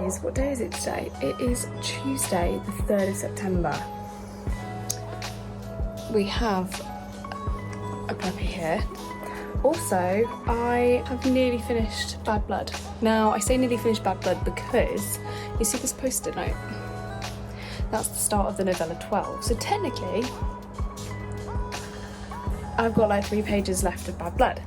guys, what day is it today? It is Tuesday, the 3rd of September. We have a puppy here. Also, I have nearly finished Bad Blood. Now, I say nearly finished Bad Blood because you see this post-it note? That's the start of the novella 12. So technically, I've got like 3 pages left of Bad Blood.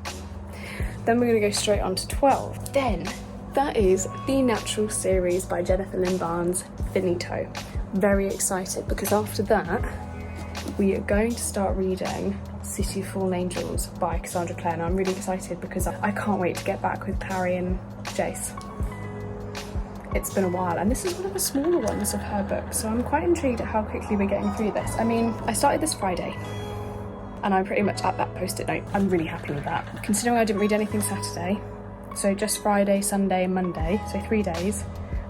Then we're going to go straight on to 12. Then, that is The Natural series by Jennifer Lynn Barnes, finito. Very excited because after that, we are going to start reading City of Fallen Angels by Cassandra Clare. And I'm really excited because I can't wait to get back with Parry and Jace. It's been a while, and this is one of the smaller ones of her book, so I'm quite intrigued at how quickly we're getting through this. I mean, I started this Friday, and I'm pretty much at that post-it note. I'm really happy with that. Considering I didn't read anything Saturday, so just Friday, Sunday, Monday, so 3 days,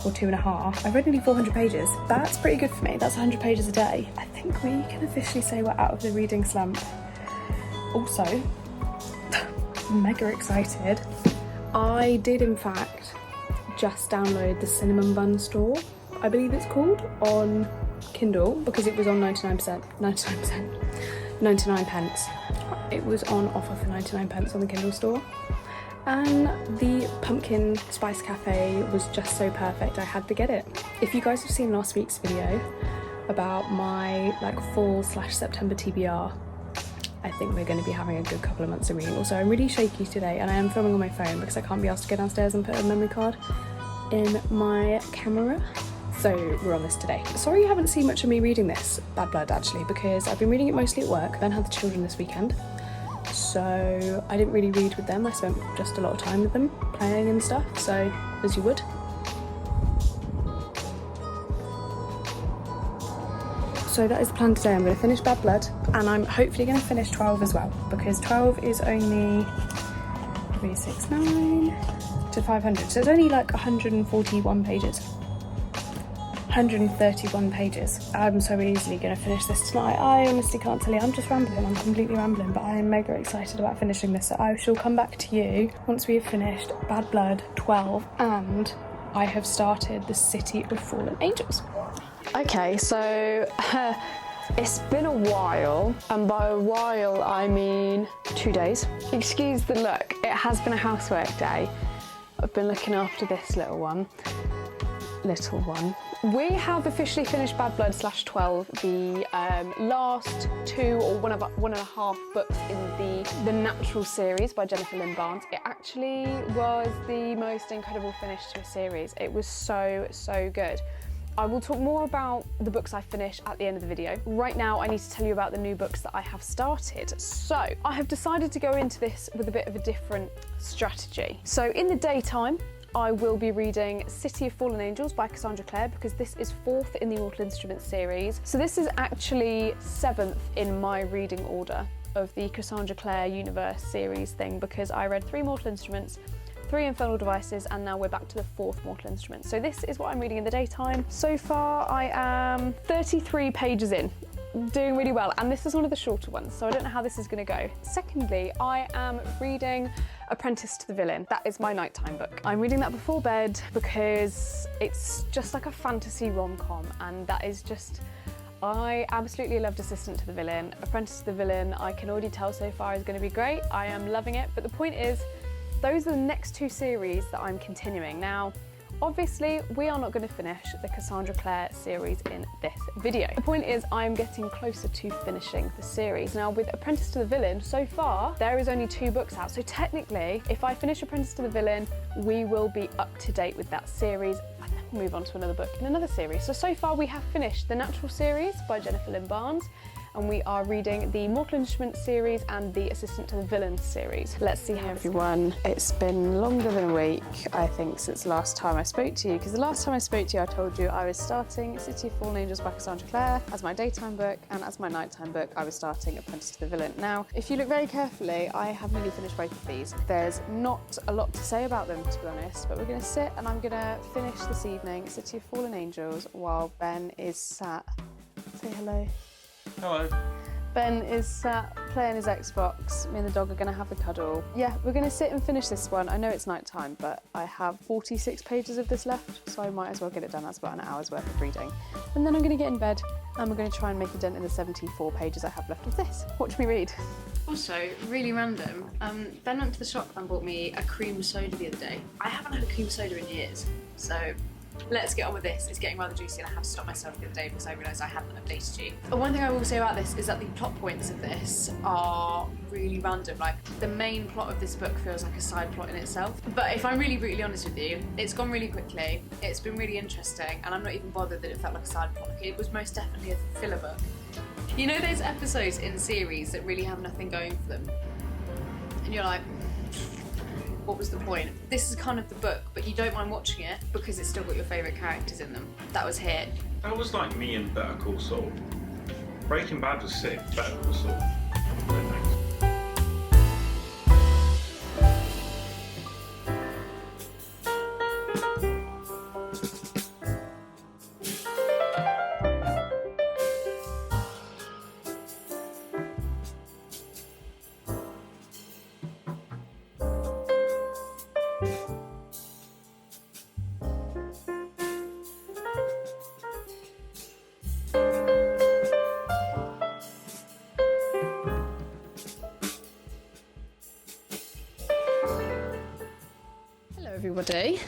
or 2.5, I've read nearly 400 pages. That's pretty good for me. That's 100 pages a day. I think we can officially say we're out of the reading slump. Also, mega excited. I did, in fact, just download the Cinnamon Bun Store, I believe it's called, on Kindle, because it was on 99 pence. It was on offer for 99 pence on the Kindle store. And the pumpkin spice cafe was just so perfect, I had to get it. If you guys have seen last week's video about my fall/September TBR, I think we're going to be having a good couple of months of reading. Also, I'm really shaky today and I am filming on my phone because I can't be asked to go downstairs and put a memory card in my camera. So we're on this today. Sorry you haven't seen much of me reading this, Bad Blood, actually, because I've been reading it mostly at work. Ben had the children this weekend, so I didn't really read with them. I spent just a lot of time with them, playing and stuff, so as you would. So that is the plan today. I'm going to finish Bad Blood, and I'm hopefully going to finish 12 as well, because 12 is only 369 to 500, so it's only like 141 pages. 131 pages. I'm so easily going to finish this tonight. I honestly can't tell you. I'm just rambling. I'm completely rambling, but I am mega excited about finishing this. So I shall come back to you once we have finished Bad Blood 12 and I have started the City of Fallen Angels. Okay, so it's been a while, and by a while I mean 2 days. Excuse the look, it has been a housework day. I've been looking after this little one. We have officially finished Bad Blood /12, the last 2 or 1.5 books in the Natural series by Jennifer Lynn Barnes. It actually was the most incredible finish to a series. It was so good. I will talk more about the books I finished at the end of the video. Right now, I need to tell you about the new books that I have started. So, I have decided to go into this with a bit of a different strategy. So, in the daytime, I will be reading City of Fallen Angels by Cassandra Clare, because this is 4th in the Mortal Instruments series. So this is actually 7th in my reading order of the Cassandra Clare universe series thing, because I read 3 Mortal Instruments, 3 Infernal Devices, and now we're back to the 4th Mortal Instrument. So this is what I'm reading in the daytime. So far I am 33 pages in. Doing really well, and this is one of the shorter ones, so I don't know how this is going to go. Secondly, I am reading Apprentice to the Villain. That is my nighttime book. I'm reading that before bed because it's just like a fantasy rom-com, and that is just... I absolutely loved Assistant to the Villain. Apprentice to the Villain, I can already tell so far is going to be great. I am loving it, but the point is, those are the next 2 series that I'm continuing. Now, obviously, we are not going to finish the Cassandra Clare series in this video. The point is, I'm getting closer to finishing the series. Now, with Apprentice to the Villain, so far, there is only 2 books out. So technically, if I finish Apprentice to the Villain, we will be up to date with that series and then move on to another book in another series. So far, we have finished the Natural series by Jennifer Lynn Barnes, and we are reading the Mortal Instruments series and the Assistant to the Villain series. Let's see how everyone. It's been longer than a week, I think, since last time I spoke to you, because the last time I spoke to you, I told you I was starting City of Fallen Angels by Cassandra Clare as my daytime book, and as my nighttime book, I was starting Apprentice to the Villain. Now, if you look very carefully, I have nearly finished both of these. There's not a lot to say about them, to be honest, but we're going to sit and I'm going to finish this evening City of Fallen Angels while Ben is sat. Say hello. Hello. Ben is sat playing his Xbox. Me and the dog are gonna have a cuddle. Yeah, we're gonna sit and finish this one. I know it's night time, but I have 46 pages of this left, so I might as well get it done. That's about an hour's worth of reading. And then I'm gonna get in bed and we're gonna try and make a dent in the 74 pages I have left of this. Watch me read. Also, really random, Ben went to the shop and bought me a cream soda the other day. I haven't had a cream soda in years, so let's get on with this. It's getting rather juicy and I had to stop myself the other day because I realised I hadn't updated you. One thing I will say about this is that the plot points of this are really random. Like, the main plot of this book feels like a side plot in itself. But if I'm really brutally honest with you, it's gone really quickly, it's been really interesting, and I'm not even bothered that it felt like a side plot. Like, it was most definitely a filler book. You know those episodes in series that really have nothing going for them? And you're like, what was the point? This is kind of the book, but you don't mind watching it because it's still got your favourite characters in them. That was here. That was like me and Better Call Saul. Breaking Bad was sick, Better Call Saul. No thanks. Everybody.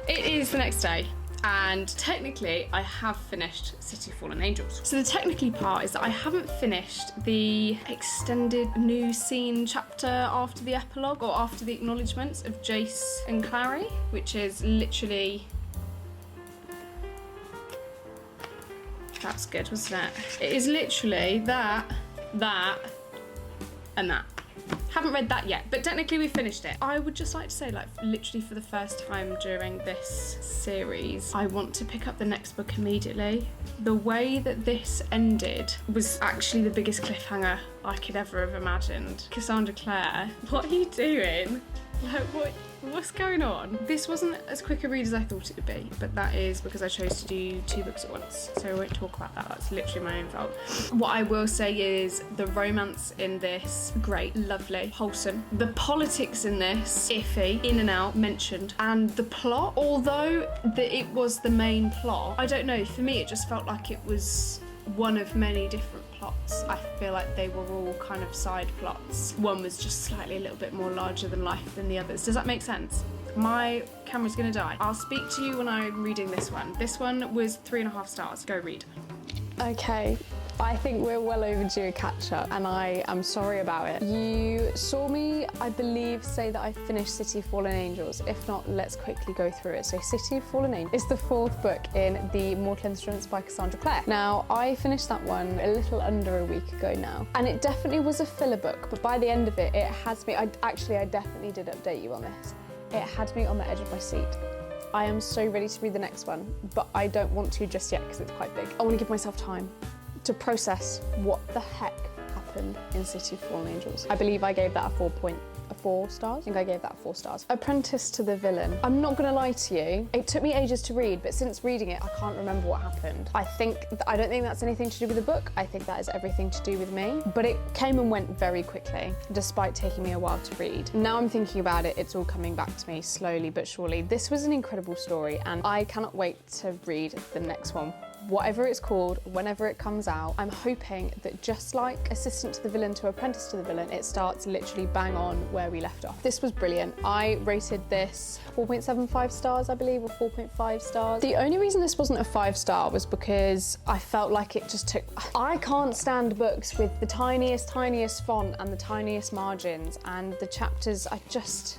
It is the next day and technically I have finished City of Fallen Angels. So the technically part is that I haven't finished the extended new scene chapter after the epilogue or after the acknowledgements of Jace and Clary, which is literally... That's good, wasn't it? It is literally that, and that. Haven't read that yet, but technically we finished it. I would just like to say, like, literally for the first time during this series, I want to pick up the next book immediately. The way that this ended was actually the biggest cliffhanger I could ever have imagined. Cassandra Clare, what are you doing? Like, what's going on? This wasn't as quick a read as I thought it would be, but that is because I chose to do 2 books at once, so I won't talk about that. That's literally my own fault. What I will say is the romance in this, great, lovely, wholesome. The politics in this, iffy, in and out, mentioned. And the plot, although it was the main plot, I don't know, for me it just felt like it was one of many different plots. I feel like they were all kind of side plots. One was just slightly a little bit more larger than life than the others. Does that make sense? My camera's gonna die. I'll speak to you when I'm reading this one. This one was 3.5 stars. Go read. Okay, I think we're well overdue a catch-up and I am sorry about it. You saw me, I believe, say that I finished City of Fallen Angels. If not, let's quickly go through it. So City of Fallen Angels is the 4th book in the Mortal Instruments by Cassandra Clare. Now, I finished that one a little under a week ago now, and it definitely was a filler book, but by the end of it, it has me, I definitely did update you on this. It had me on the edge of my seat. I am so ready to read the next one, but I don't want to just yet because it's quite big. I want to give myself time to process what the heck happened in City of Fallen Angels. I believe I gave that a 4 stars. I think I gave that 4 stars. Apprentice to the Villain. I'm not gonna lie to you, it took me ages to read, but since reading it, I can't remember what happened. I don't think that's anything to do with the book. I think that is everything to do with me. But it came and went very quickly, despite taking me a while to read. Now I'm thinking about it, it's all coming back to me slowly but surely. This was an incredible story, and I cannot wait to read the next one. Whatever it's called, whenever it comes out, I'm hoping that just like Assistant to the Villain to Apprentice to the Villain, it starts literally bang on where we left off. This was brilliant. I rated this 4.75 stars, I believe, or 4.5 stars. The only reason this wasn't a 5-star was because I felt like it just took... I can't stand books with the tiniest font and the tiniest margins, and the chapters,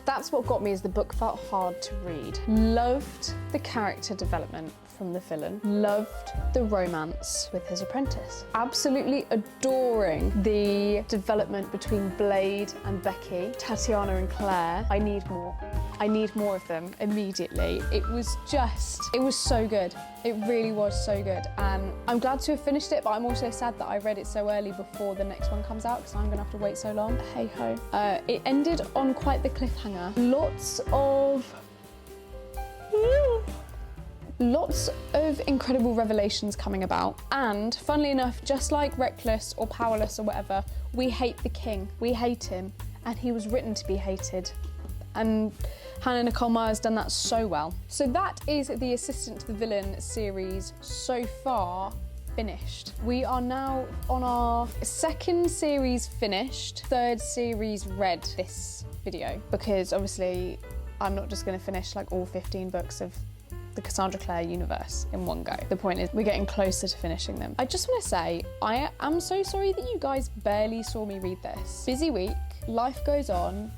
that's what got me, is the book felt hard to read. Loved the character development from the villain, loved the romance with his apprentice, absolutely adoring the development between Blade and Becky, Tatiana and Claire. I need more of them immediately. It was so good. It really was so good, and I'm glad to have finished it, but I'm also sad that I read it so early before the next one comes out because I'm gonna have to wait so long. Hey ho. It ended on Lots of incredible revelations coming about, and funnily enough, just like Reckless or Powerless or whatever, we hate the king. We hate him, and he was written to be hated. And Hannah Nicole Meyer's done that so well. So that is the Assistant to the Villain series so far finished. We are now on our second series finished, third series read this video, because obviously I'm not just going to finish like all 15 books of the Cassandra Clare universe in one go. The point is we're getting closer to finishing them. I just want to say I am so sorry that you guys barely saw me read this. Busy week, life goes on.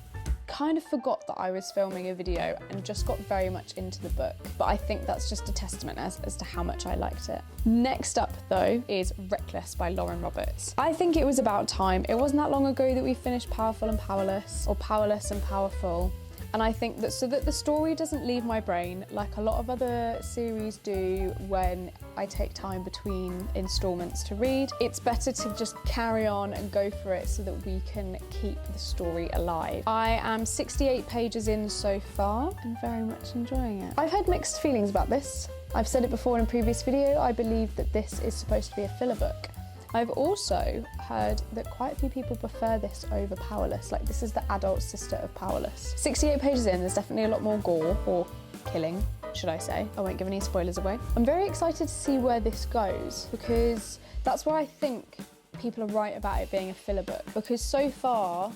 Kind of forgot that I was filming a video and just got very much into the book, but I think that's just a testament as to how much I liked it. Next up though is Reckless by Lauren Roberts. I think it was about time. It wasn't that long ago that we finished Powerful and Powerless, or Powerless and Powerful. And I think that so that the story doesn't leave my brain like a lot of other series do when I take time between instalments to read, it's better to just carry on and go for it so that we can keep the story alive. I am 68 pages in so far and very much enjoying it. I've had mixed feelings about this. I've said it before in a previous video, I believe that this is supposed to be a filler book. I've also heard that quite a few people prefer this over Powerless, like this is the adult sister of Powerless. 68 pages in, there's definitely a lot more gore, or killing, should I say. I won't give any spoilers away. I'm very excited to see where this goes, because that's where I think people are right about it being a filler book, because so far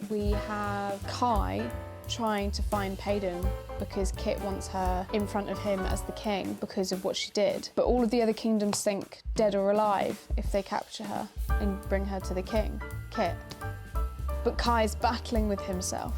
we have Kai trying to find Paden because Kit wants her in front of him as the king because of what she did. But all of the other kingdoms think dead or alive if they capture her and bring her to the king, Kit. But Kai's battling with himself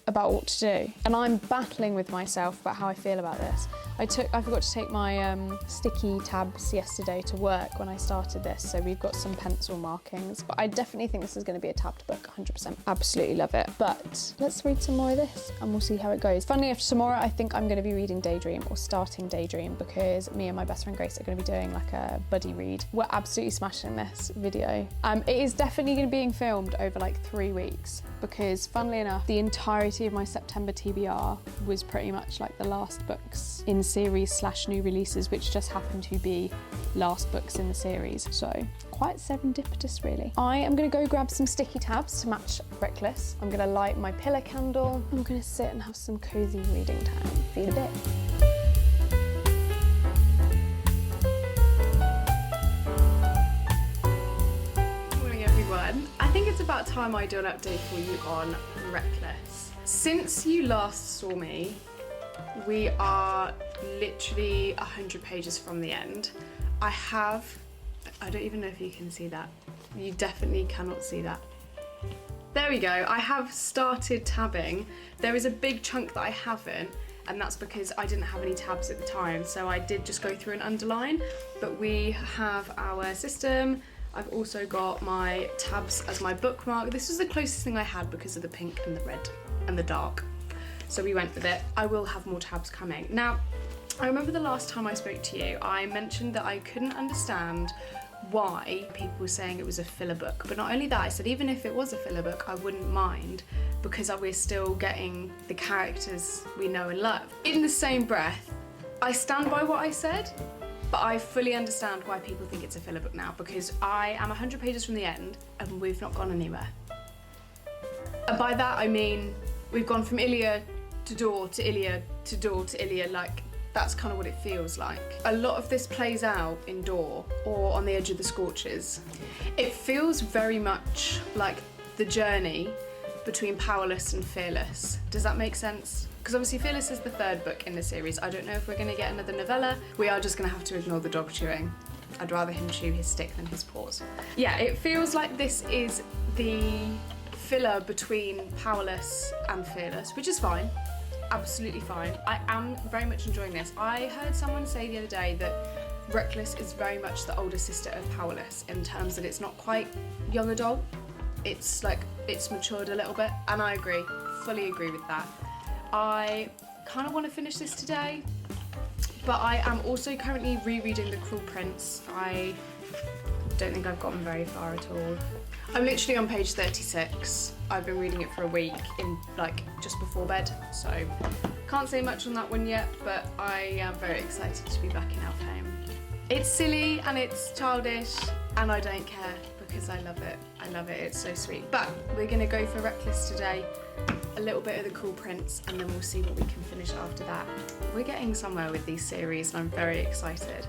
about what to do. And I'm battling with myself about how I feel about this. I forgot to take my sticky tabs yesterday to work when I started this, so we've got some pencil markings, but I definitely think this is going to be a tabbed book, 100%. Absolutely love it. But let's read some more of this and we'll see how it goes. Funnily enough, tomorrow I think I'm going to be reading Daydream, or starting Daydream, because me and my best friend Grace are going to be doing like a buddy read. We're absolutely smashing this video. It is definitely going to be being filmed over like 3 weeks, because funnily enough, the entirety of my September TBR was pretty much like the last books in series / new releases, which just happened to be last books in the series. So quite serendipitous really. I am gonna go grab some sticky tabs to match Reckless. I'm gonna light my pillar candle. I'm gonna sit and have some cozy reading time. See you in a bit. Morning everyone. I think it's about time I do an update for you on Reckless. Since you last saw me, we are literally 100 pages from the end. I don't even know if you can see that. You definitely cannot see that. There we go, I have started tabbing. There is a big chunk that I haven't, and that's because I didn't have any tabs at the time, so I did just go through and underline, but we have our system. I've also got my tabs as my bookmark. This was the closest thing I had because of the pink and the red and the dark. So we went with it. I will have more tabs coming. Now, I remember the last time I spoke to you, I mentioned that I couldn't understand why people were saying it was a filler book. But not only that, I said even if it was a filler book, I wouldn't mind, because we're still getting the characters we know and love. In the same breath, I stand by what I said, but I fully understand why people think it's a filler book now, because I am 100 pages from the end and we've not gone anywhere. And by that I mean, we've gone from Ilia to Dor to Ilia to Dor to Ilia, like that's kind of what it feels like. A lot of this plays out in Dor or on the edge of the Scorches. It feels very much like the journey between Powerless and Fearless. Does that make sense? Because obviously Fearless is the third book in the series. I don't know if we're going to get another novella. We are just going to have to ignore the dog chewing. I'd rather him chew his stick than his paws. Yeah, it feels like this is the filler between Powerless and Fearless, which is fine. Absolutely fine. I am very much enjoying this. I heard someone say the other day that Reckless is very much the older sister of Powerless in terms that it's not quite young adult. It's like, it's matured a little bit, and I agree, fully agree with that. I kind of want to finish this today, but I am also currently rereading The Cruel Prince. I don't think I've gotten very far at all. I'm literally on page 36. I've been reading it for a week in like just before bed, so Can't say much on that one yet, but I am very excited to be back in Alfheim. It's silly and it's childish and I don't care because I love it. I love it, it's so sweet. But we're gonna go for Reckless today, a little bit of The Cruel Prince, and then we'll see what we can finish after that. We're getting somewhere with these series and I'm very excited.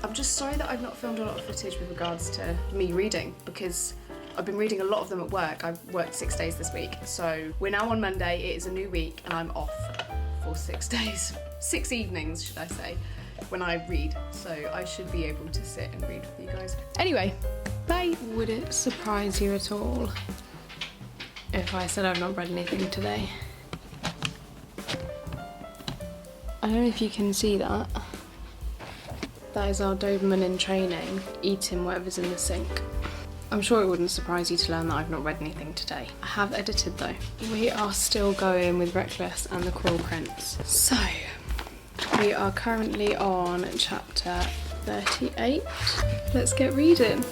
I'm just sorry that I've not filmed a lot of footage with regards to me reading because I've been reading a lot of them at work. I've worked 6 days this week. So we're now on Monday, it is a new week and I'm off for 6 days. 6 evenings, should I say, when I read. So I should be able to sit and read with you guys. Anyway, bye. Would it surprise you at all if I said I've not read anything today? I don't know if you can see that. That is our Doberman in training, eating whatever's in the sink. I'm sure it wouldn't surprise you to learn that I've not read anything today. I have edited though. We are still going with Reckless and The Cruel Prince. So, we are currently on chapter 38. Let's get reading.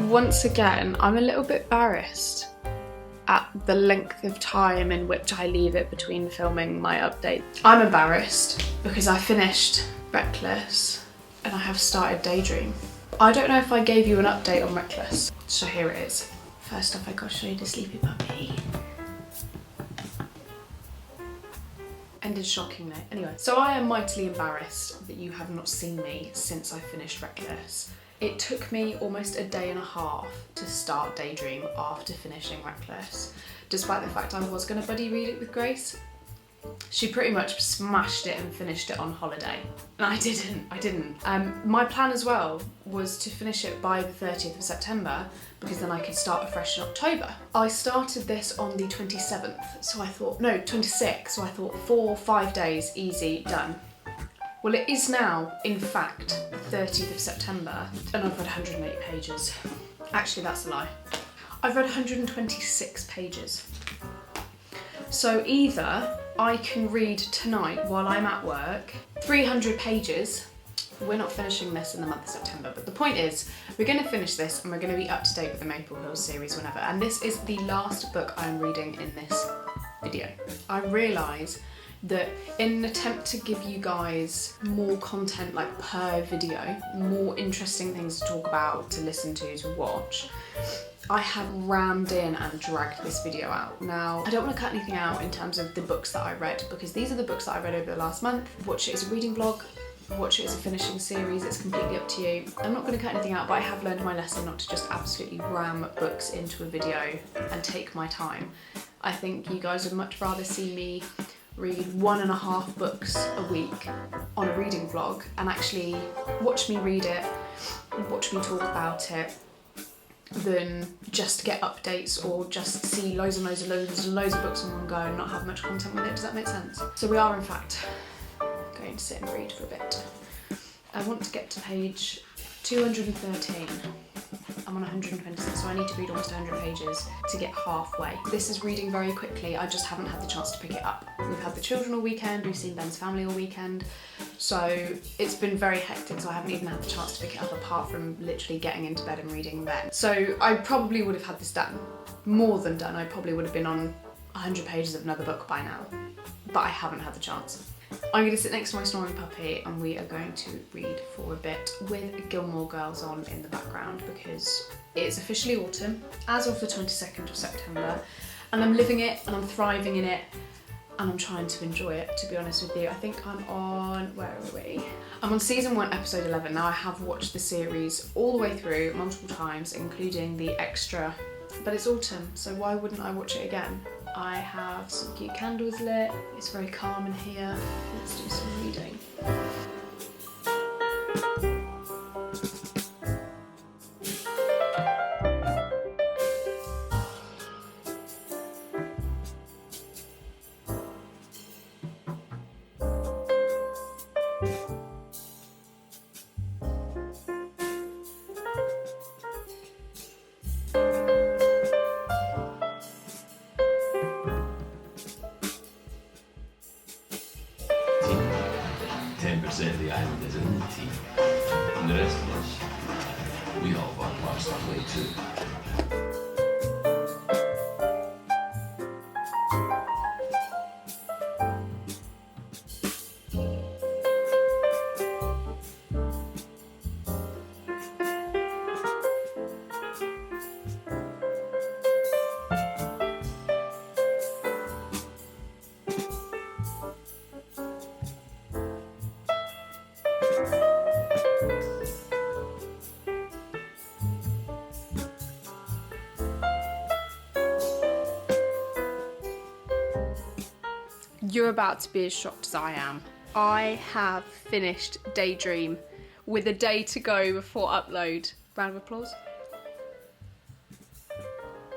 Once again, I'm a little bit embarrassed at the length of time in which I leave it between filming my update. I'm embarrassed because I finished Reckless and I have started Daydream. I don't know if I gave you an update on Reckless, so here it is. First off, I gotta show you the sleepy puppy. Ended shockingly. Anyway, so I am mightily embarrassed that you have not seen me since I finished Reckless. It took me almost a day and a half to start Daydream after finishing Reckless, despite the fact I was going to buddy read it with Grace. She pretty much smashed it and finished it on holiday. And I didn't. My plan as well was to finish it by the 30th of September because then I could start afresh in October. I started this on the 27th, so I thought, no, 26th, so I thought 4 or 5 days, easy, done. Well, it is now, in fact, 30th of September, and I've read 108 pages. Actually, that's a lie. I've read 126 pages. So either I can read tonight while I'm at work, 300 pages. We're not finishing this in the month of September, but the point is, we're going to finish this and we're going to be up to date with the Maple Hills series whenever. And this is the last book I'm reading in this video. I realise that in an attempt to give you guys more content like per video, more interesting things to talk about, to listen to watch, I have rammed in and dragged this video out. Now, I don't want to cut anything out in terms of the books that I read because these are the books that I read over the last month. Watch it as a reading vlog, watch it as a finishing series, it's completely up to you. I'm not going to cut anything out, but I have learned my lesson not to just absolutely ram books into a video and take my time. I think you guys would much rather see me read 1.5 books a week on a reading vlog and actually watch me read it, watch me talk about it, than just get updates or just see loads of books in one go and not have much content with it. Does that make sense? So we are in fact going to sit and read for a bit. I want to get to page 213. I'm on 126, so I need to read almost 100 pages to get halfway. This is reading very quickly, I just haven't had the chance to pick it up. We've had the children all weekend, we've seen Ben's family all weekend, so it's been very hectic, so I haven't even had the chance to pick it up apart from literally getting into bed and reading then. So I probably would have had this done, more than done. I probably would have been on 100 pages of another book by now, but I haven't had the chance. I'm going to sit next to my snoring puppy and we are going to read for a bit with Gilmore Girls on in the background because it's officially autumn as of the 22nd of September and I'm living it and I'm thriving in it and I'm trying to enjoy it, to be honest with you. I think I'm on, where are we? I'm on season 1 episode 11 now. I have watched the series all the way through multiple times including the extra, but it's autumn so why wouldn't I watch it again? I have some cute candles lit, it's very calm in here. Let's do some reading. underestimate. We all walk past that way too. You're about to be as shocked as I am. I have finished Daydream with a day to go before upload. Round of applause.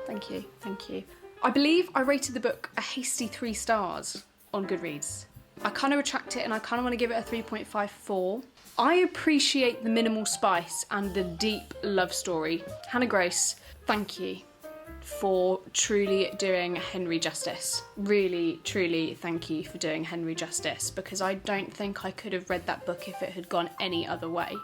Thank you, thank you. I believe I rated the book a hasty 3 stars on Goodreads. I kind of retract it and I kind of want to give it a 3.54. I appreciate the minimal spice and the deep love story. Hannah Grace, thank you for truly doing Henry justice. Really, truly thank you for doing Henry justice, because I don't think I could have read that book if it had gone any other way.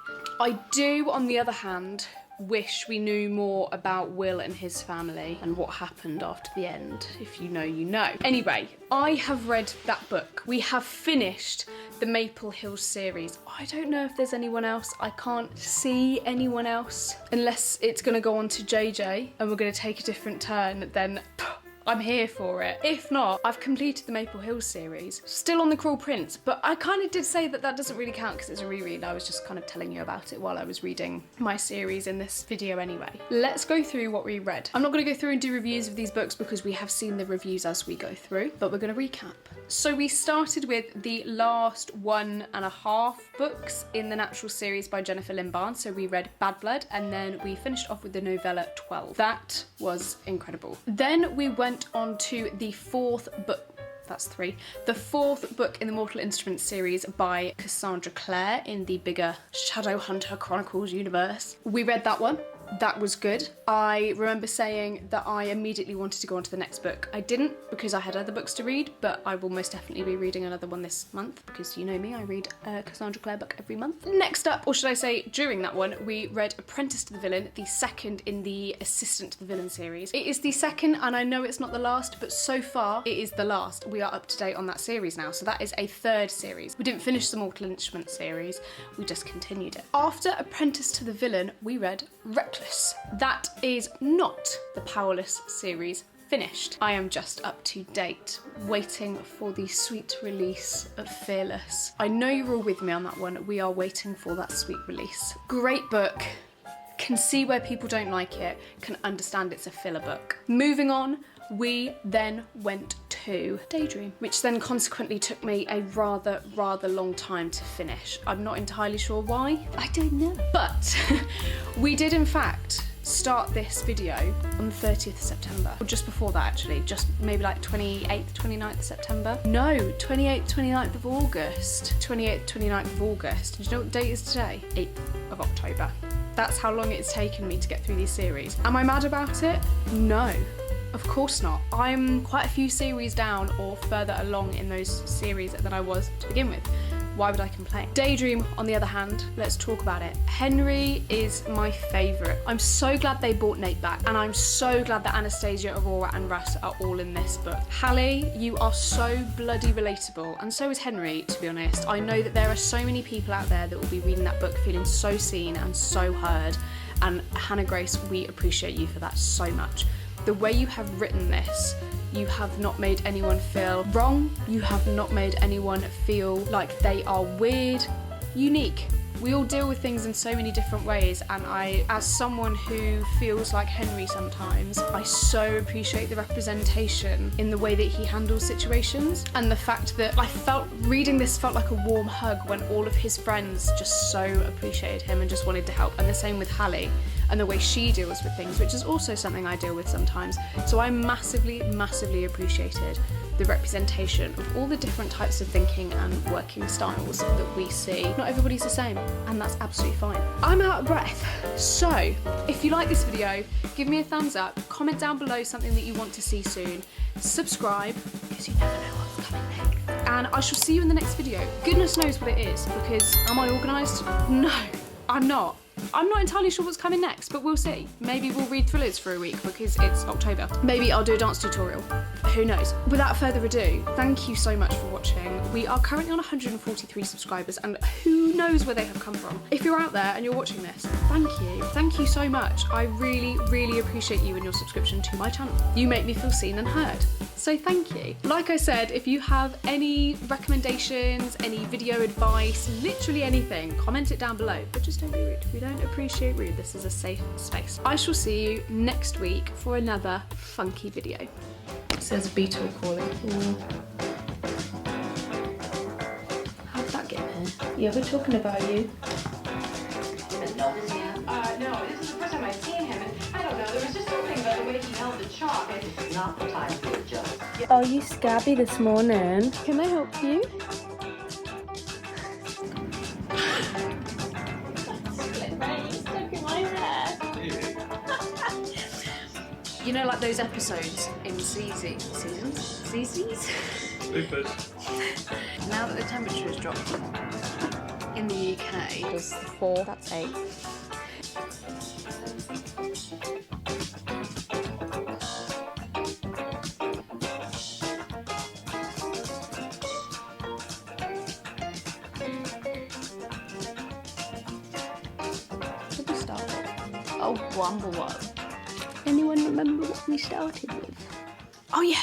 I do, on the other hand, wish we knew more about Will and his family and what happened after the end. If you know, you know. Anyway, I have read that book. We have finished the Maple Hills series. I don't know if there's anyone else. I can't see anyone else. Unless it's gonna go on to JJ and we're gonna take a different turn, then I'm here for it. If not, I've completed the Maple Hills series. Still on The Cruel Prince, but I kind of did say that that doesn't really count because it's a reread. I was just kind of telling you about it while I was reading my series in this video anyway. Let's go through what we read. I'm not going to go through and do reviews of these books because we have seen the reviews as we go through, but we're going to recap. So we started with the last 1.5 books in the Natural series by Jennifer Lynn Barnes. So we read Bad Blood and then we finished off with the novella 12. That was incredible. Then we went on to the 4th book. That's 3. The 4th book in the Mortal Instruments series by Cassandra Clare in the bigger Shadowhunter Chronicles universe. We read that one. That was good. I remember saying that I immediately wanted to go on to the next book. I didn't because I had other books to read, but I will most definitely be reading another one this month because you know me, I read a Cassandra Clare book every month. Next up, or should I say during that one, we read Apprentice to the Villain, the 2nd in the Assistant to the Villain series. It is the 2nd and I know it's not the last, but so far it is the last. We are up to date on that series now, so that is a 3rd series. We didn't finish the Mortal Instruments series, we just continued it. After Apprentice to the Villain, we read Reckless. That is not the Powerless series finished. I am just up to date, waiting for the sweet release of Fearless. I know you're all with me on that one. We are waiting for that sweet release. Great book. Can see where people don't like it, can understand it's a filler book. Moving on, we then went to Daydream, which then consequently took me a rather long time to finish. I'm not entirely sure why. I don't know. But we did in fact start this video on the 30th of September, or just before that actually, just maybe like 28th, 29th of September. No, 28th, 29th of August. 28th, 29th of August. Do you know what date is today? 8th of October. That's how long it's taken me to get through these series. Am I mad about it? No. Of course not. I'm quite a few series down or further along in those series than I was to begin with. Why would I complain? Daydream, on the other hand, let's talk about it. Henry is my favourite. I'm so glad they brought Nate back, and I'm so glad that Anastasia, Aurora and Russ are all in this book. Hallie, you are so bloody relatable, and so is Henry, to be honest. I know that there are so many people out there that will be reading that book feeling so seen and so heard, and Hannah Grace, we appreciate you for that so much. The way you have written this, you have not made anyone feel wrong. You have not made anyone feel like they are weird, unique. We all deal with things in so many different ways, and I, as someone who feels like Henry sometimes, I so appreciate the representation in the way that he handles situations, and the fact that I felt, reading this felt like a warm hug when all of his friends just so appreciated him and just wanted to help, and the same with Hallie and the way she deals with things, which is also something I deal with sometimes. So I massively appreciated the representation of all the different types of thinking and working styles that we see. Not everybody's the same, and that's absolutely fine. I'm out of breath. So, if you like this video, give me a thumbs up, comment down below something that you want to see soon, subscribe, because you never know what's coming next. And I shall see you in the next video. Goodness knows what it is, because am I organised? No. I'm not entirely sure what's coming next, but we'll see. Maybe we'll read thrillers for a week because it's October. Maybe I'll do a dance tutorial. Who knows? Without further ado, thank you so much for watching. We are currently on 143 subscribers and who knows where they have come from. If you're out there and you're watching this, thank you. Thank you so much. I really, really appreciate you and your subscription to my channel. You make me feel seen and heard. So thank you. Like I said, if you have any recommendations, any video advice, literally anything, comment it down below, but just don't be rude. We don't appreciate rude. This is a safe space. I shall see you next week for another funky video. It says Beetle calling. How did that get here? Yeah, we're talking about you. No, this is the first time I've seen him, and I don't know, there was just something about the way he held the chalk. It's not the time for a joke. Oh, you scabby this morning. Can I help you? You know, like those episodes in seasons? Supers. Now that the temperature has dropped in the UK, There's 4, that's 8. what did we start with? Oh, Bramble One. Anyone remember what we started with? Oh yeah,